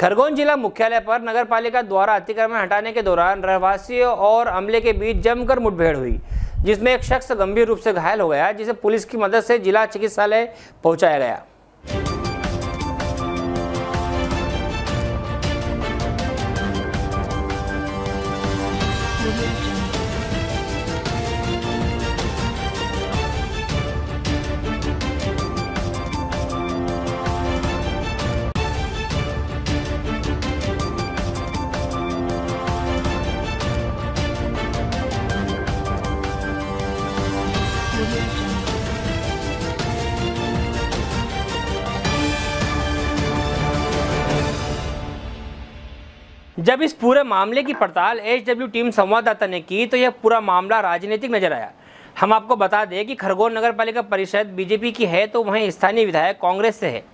खरगोन जिला मुख्यालय पर नगरपालिका द्वारा अतिक्रमण हटाने के दौरान रहवासियों और अमले के बीच जमकर मुठभेड़ हुई, जिसमें एक शख्स गंभीर रूप से घायल हो गया, जिसे पुलिस की मदद से जिला चिकित्सालय पहुंचाया गया। जब इस पूरे मामले की पड़ताल HW टीम संवाददाता ने की तो यह पूरा मामला राजनीतिक नजर आया। हम आपको बता दें कि खरगोन नगरपालिका परिषद बीजेपी की है तो वहीं स्थानीय विधायक कांग्रेस से है।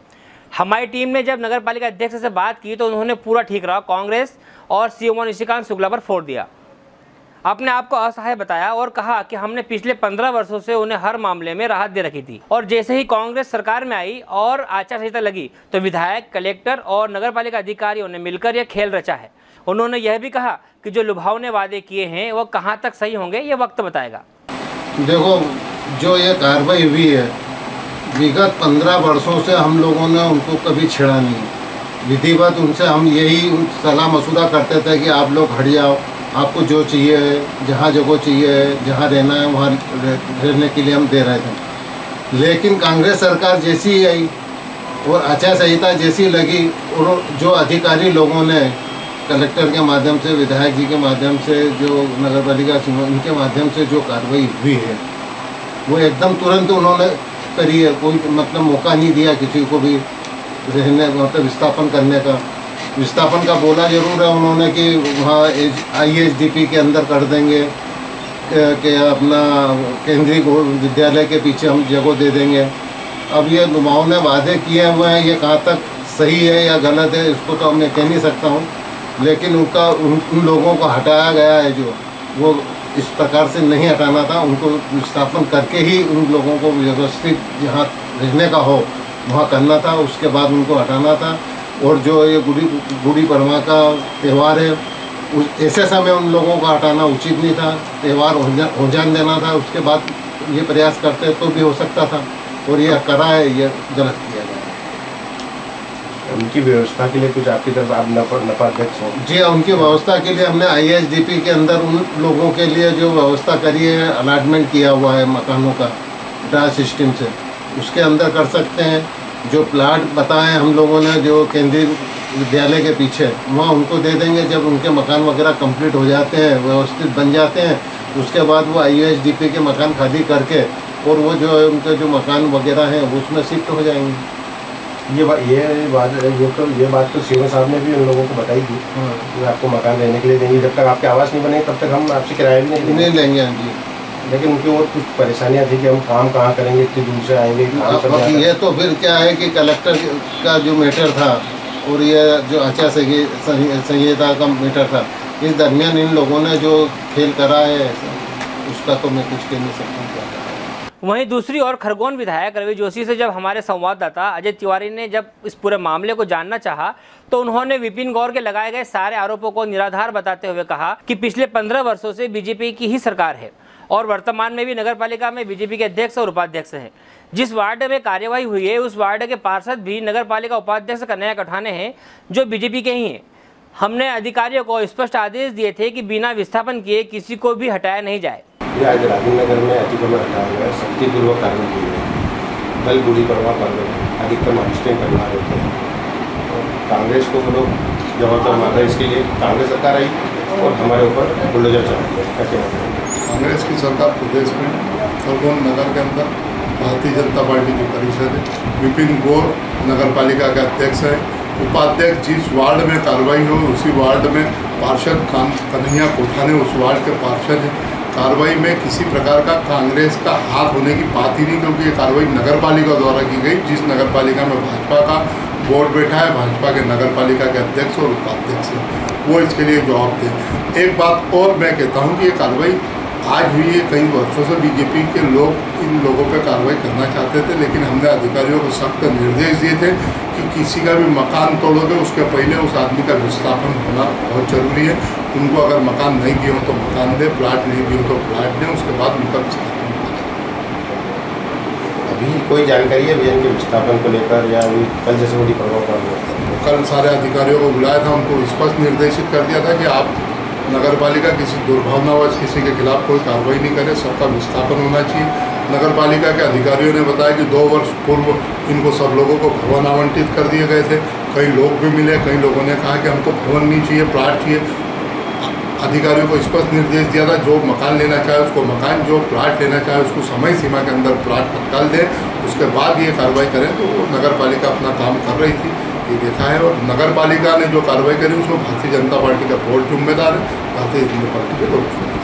हमारी टीम ने जब नगरपालिका अध्यक्ष से बात की तो उन्होंने पूरा ठीकरा कांग्रेस और CO निशिकांत शुक्ला पर फोड़ दिया। अपने आप को असहाय बताया और कहा कि हमने पिछले 15 वर्षों से उन्हें हर मामले में राहत दे रखी थी और जैसे ही कांग्रेस सरकार में आई और आचार संहिता लगी तो विधायक, कलेक्टर और नगरपालिका अधिकारियों ने मिलकर यह खेल रचा है। उन्होंने यह भी कहा कि जो लुभावने वादे किए हैं वो कहां तक सही होंगे ये वक्त बताएगा। देखो, जो ये कार्रवाई हुई है विगत 15 वर्षों से हम लोगों ने उनको कभी छेड़ा नहीं। विधिवत उनसे हम यही सलाह मशुरा करते थे कि आप लोग हट जाओ, आपको जो चाहिए है, जहाँ जगह चाहिए है, जहाँ रहना है वहाँ रहने के लिए हम दे रहे थे। लेकिन कांग्रेस सरकार जैसी ही आई और आचार संहिता जैसी लगी और जो अधिकारी लोगों ने कलेक्टर के माध्यम से, विधायक जी के माध्यम से, जो नगरपालिका इनके माध्यम से जो कार्रवाई हुई है वो एकदम तुरंत उन्होंने करी है। कोई मतलब मौका नहीं दिया किसी को भी रहने, मतलब विस्थापन करने का। विस्थापन का बोला जरूर है उन्होंने कि वहाँ ISDP के अंदर कर देंगे कि अपना केंद्रीय विद्यालय के पीछे हम जगह दे देंगे। अब ये लुभावने वादे किए हुए हैं, ये कहाँ तक सही है या गलत है इसको तो मैं कह नहीं सकता हूँ, लेकिन उन लोगों को हटाया गया है जो वो इस प्रकार से नहीं हटाना था। उनको विस्थापन करके ही उन लोगों को व्यवस्थित जहाँ रहने का हो वहाँ करना था, उसके बाद उनको हटाना था। और जो ये गुड़ी पड़वा का त्यौहार है ऐसे समय उन लोगों को हटाना उचित नहीं था, त्यौहार हो जान देना था। उसके बाद ये प्रयास करते तो भी हो सकता था और ये करा है, ये गलत किया गया। उनकी व्यवस्था के लिए कुछ आपकी तरफ आप नपाध्यक्ष हो? जी, उनकी व्यवस्था के लिए हमने ISDP के अंदर उन लोगों के लिए जो व्यवस्था करी है, अलॉटमेंट किया हुआ है मकानों का ड्रा सिस्टम से, उसके अंदर कर सकते हैं। जो प्लाट बताएं हम लोगों ने जो केंद्रीय विद्यालय के पीछे, वहाँ उनको दे देंगे। जब उनके मकान वगैरह कंप्लीट हो जाते हैं, व्यवस्थित बन जाते हैं, उसके बाद वो ISDP के मकान खाली करके और वो जो है उनके जो मकान वगैरह हैं उसमें शिफ्ट हो जाएंगे। ये बात तो CO साहब ने भी उन लोगों को बताई थी कि आपको मकान रहने के लिए देंगे, जब तक आपके आवास नहीं बने तब तक हम आपसे किराया भी नहीं लेंगे। जी, लेकिन उनकी और कुछ परेशानियां थी कि हम काम कहाँ करेंगे, इतनी दूर से आएंगे। ये तो फिर क्या है कि कलेक्टर का जो मैटर था और ये जो आचार संहिता का मैटर था, इस दरमियान इन लोगों ने जो खेल करा है उसका तो मैं कुछ कह नहीं सकता। वहीं दूसरी ओर खरगोन विधायक रवि जोशी से जब हमारे संवाददाता अजय तिवारी ने जब इस पूरे मामले को जानना चाहा तो उन्होंने विपिन गौर के लगाए गए सारे आरोपों को निराधार बताते हुए कहा कि पिछले 15 वर्षों से बीजेपी की ही सरकार है और वर्तमान में भी नगरपालिका में बीजेपी के अध्यक्ष और उपाध्यक्ष हैं। जिस वार्ड में कार्यवाही हुई है उस वार्ड के पार्षद भी नगरपालिका उपाध्यक्ष का नया उठाने हैं जो बीजेपी के ही हैं। हमने अधिकारियों को स्पष्ट आदेश दिए थे कि बिना विस्थापन किए किसी को भी हटाया नहीं जाए। आज राजेंद्र नगर में अतिक्रमण हटाया हुआ है, शक्तिपूर्वक कार्रवाई की है। दल गुड़ी पड़वा पर अधिकतम अनस्टेन करवा रहे थे और कांग्रेस को वो लोग जवाबदार माना। इसके लिए कांग्रेस सरकार आई और हमारे ऊपर बुलडोजर चला। कांग्रेस की सरकार प्रदेश में खरगोन नगर के अंदर भारतीय जनता पार्टी की परिषद है। विपिन गौर नगर पालिका के अध्यक्ष है। उपाध्यक्ष जिस वार्ड में कार्रवाई हो उसी वार्ड में पार्षद कन्हैया कोठाने उस वार्ड के पार्षद है। कार्रवाई में किसी प्रकार का कांग्रेस का हाथ होने की बात ही नहीं, क्योंकि ये कार्रवाई नगर पालिका द्वारा की गई। जिस नगर पालिका में भाजपा का बोर्ड बैठा है, भाजपा के नगर पालिका के अध्यक्ष और उपाध्यक्ष है, वो इसके लिए जवाब दें। एक बात और मैं कहता हूँ कि ये कार्रवाई आज भी ये कई वर्षों से बीजेपी के लोग इन लोगों पर कार्रवाई करना चाहते थे, लेकिन हमने अधिकारियों को सख्त निर्देश दिए थे कि किसी का भी मकान तोड़ोगे उसके पहले उस आदमी का विस्थापन होना बहुत जरूरी है। उनको अगर मकान नहीं दिए हो तो मकान दें, प्लाट नहीं दिए हो तो प्लाट दें, उसके बाद उनका विस्थापन करें। अभी कोई जानकारी है भैया के विस्थापन को लेकर, या अभी कल जैसे बड़ी प्रभाव पड़ रहा है? कल सारे अधिकारियों को बुलाया था, उनको स्पष्ट निर्देशित कर दिया था कि आप नगर पालिका किसी दुर्भावनावश किसी के खिलाफ कोई कार्रवाई नहीं करे, सबका विस्थापन होना चाहिए। नगर पालिका के अधिकारियों ने बताया कि 2 वर्ष पूर्व इनको सब लोगों को भवन आवंटित कर दिए गए थे। कई लोग भी मिले, कई लोगों ने कहा कि हमको भवन नहीं चाहिए, प्लाट चाहिए। अधिकारियों को स्पष्ट निर्देश दिया था, जो मकान लेना चाहे उसको मकान, जो प्लाट लेना चाहे उसको समय सीमा के अंदर प्लाट तत्काल दें, उसके बाद ये कार्रवाई करें। तो नगर पालिका अपना काम कर रही थी, ये देखा है। और नगर पालिका ने जो कार्रवाई करी उसमें भारतीय जनता पार्टी का बोर्ड जिम्मेदार है, भारतीय जनता पार्टी के लोग जिम्मेदार।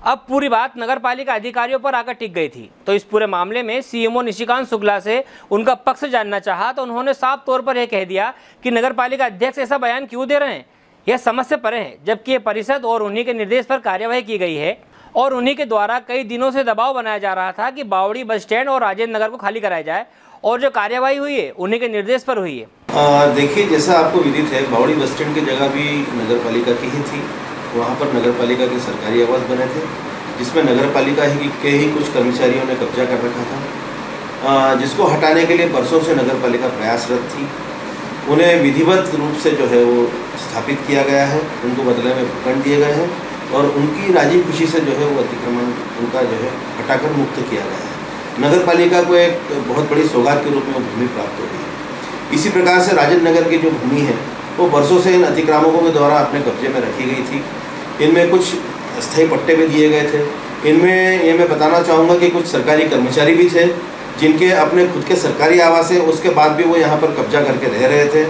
अब पूरी बात नगर पालिका अधिकारियों पर आकर टिक गई थी, तो इस पूरे मामले में सीएमओ निशिकांत शुक्ला से उनका पक्ष जानना चाहा तो उन्होंने साफ तौर पर यह कह दिया कि नगर पालिका अध्यक्ष ऐसा बयान क्यों दे रहे हैं, यह समझ से परे है। जबकि ये परिषद और उन्हीं के निर्देश पर कार्यवाही की गई है और उन्हीं के द्वारा कई दिनों से दबाव बनाया जा रहा था कि बावड़ी बस स्टैंड और राजेंद्र नगर को खाली कराया जाए, और जो कार्यवाही हुई है उन्हीं के निर्देश पर हुई है। देखिए, जैसा आपको विदित है, बावड़ी बस स्टैंड की जगह भी नगर पालिका की ही थी। वहाँ पर नगर पालिका के सरकारी आवास बने थे, जिसमें नगर पालिका के ही कुछ कर्मचारियों ने कब्जा कर रखा था, जिसको हटाने के लिए बरसों से नगर पालिका प्रयासरत थी। उन्हें विधिवत रूप से जो है वो स्थापित किया गया है, उनको बदले में भूखंड दिए गए हैं और उनकी राजी खुशी से जो है वो अतिक्रमण उनका जो है हटाकर मुक्त किया गया है। नगर पालिका को एक बहुत बड़ी सौगात के रूप में वो भूमि प्राप्त हो गई है। इसी प्रकार से राजेंद्र नगर की जो भूमि है वो बरसों से इन अतिक्रामकों के द्वारा अपने कब्जे में रखी गई थी। इनमें कुछ अस्थायी पट्टे भी दिए गए थे। इनमें ये मैं बताना चाहूँगा कि कुछ सरकारी कर्मचारी भी थे जिनके अपने खुद के सरकारी आवास है, उसके बाद भी वो यहाँ पर कब्जा करके रह रहे थे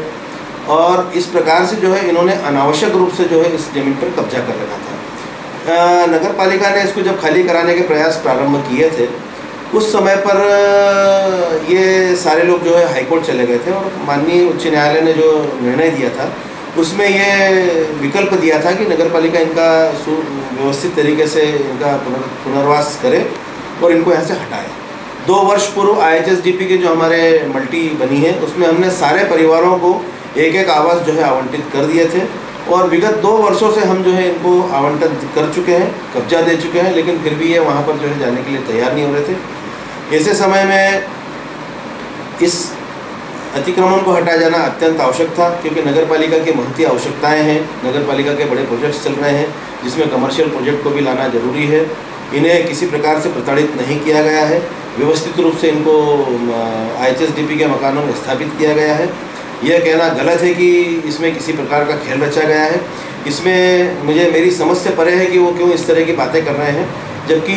और इस प्रकार से जो है इन्होंने अनावश्यक रूप से जो है इस ज़मीन पर कब्जा कर रखा था। नगर पालिका ने इसको जब खाली कराने के प्रयास प्रारंभ किए थे, उस समय पर ये सारे लोग जो है हाईकोर्ट चले गए थे और माननीय उच्च न्यायालय ने जो निर्णय दिया था उसमें ये विकल्प दिया था कि नगर पालिका इनका व्यवस्थित तरीके से इनका पुनर्वास करे और इनको यहाँ से हटाए। 2 वर्ष पूर्व IHSDP के जो हमारे मल्टी बनी है उसमें हमने सारे परिवारों को एक एक आवास जो है आवंटित कर दिए थे और विगत 2 वर्षों से हम जो है इनको आवंटन कर चुके हैं, कब्जा दे चुके हैं, लेकिन फिर भी ये वहाँ पर जो है जाने के लिए तैयार नहीं हो रहे थे। ऐसे समय में इस अतिक्रमण को हटाया जाना अत्यंत आवश्यक था, क्योंकि नगर पालिका की महती आवश्यकताएं हैं, नगर पालिका के बड़े प्रोजेक्ट्स चल रहे हैं जिसमें कमर्शियल प्रोजेक्ट को भी लाना जरूरी है। इन्हें किसी प्रकार से प्रताड़ित नहीं किया गया है, व्यवस्थित रूप से इनको IHSDP के मकानों में स्थापित किया गया है। यह कहना गलत है कि इसमें किसी प्रकार का खेल रचा गया है। इसमें मेरी समझ से परे है कि वो क्यों इस तरह की बातें कर रहे हैं, जबकि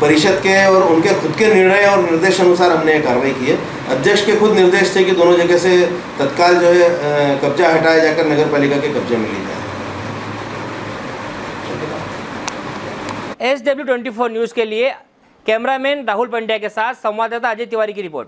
परिषद के और उनके खुद के निर्णय और निर्देश अनुसार हमने कार्रवाई की है। अध्यक्ष के खुद निर्देश थे कि दोनों जगह से तत्काल जो है कब्जा हटाया जाकर नगर पालिका के कब्जे में ली जाए। SW24 न्यूज़ के लिए कैमरामैन राहुल पंड्या के साथ संवाददाता अजय तिवारी की रिपोर्ट।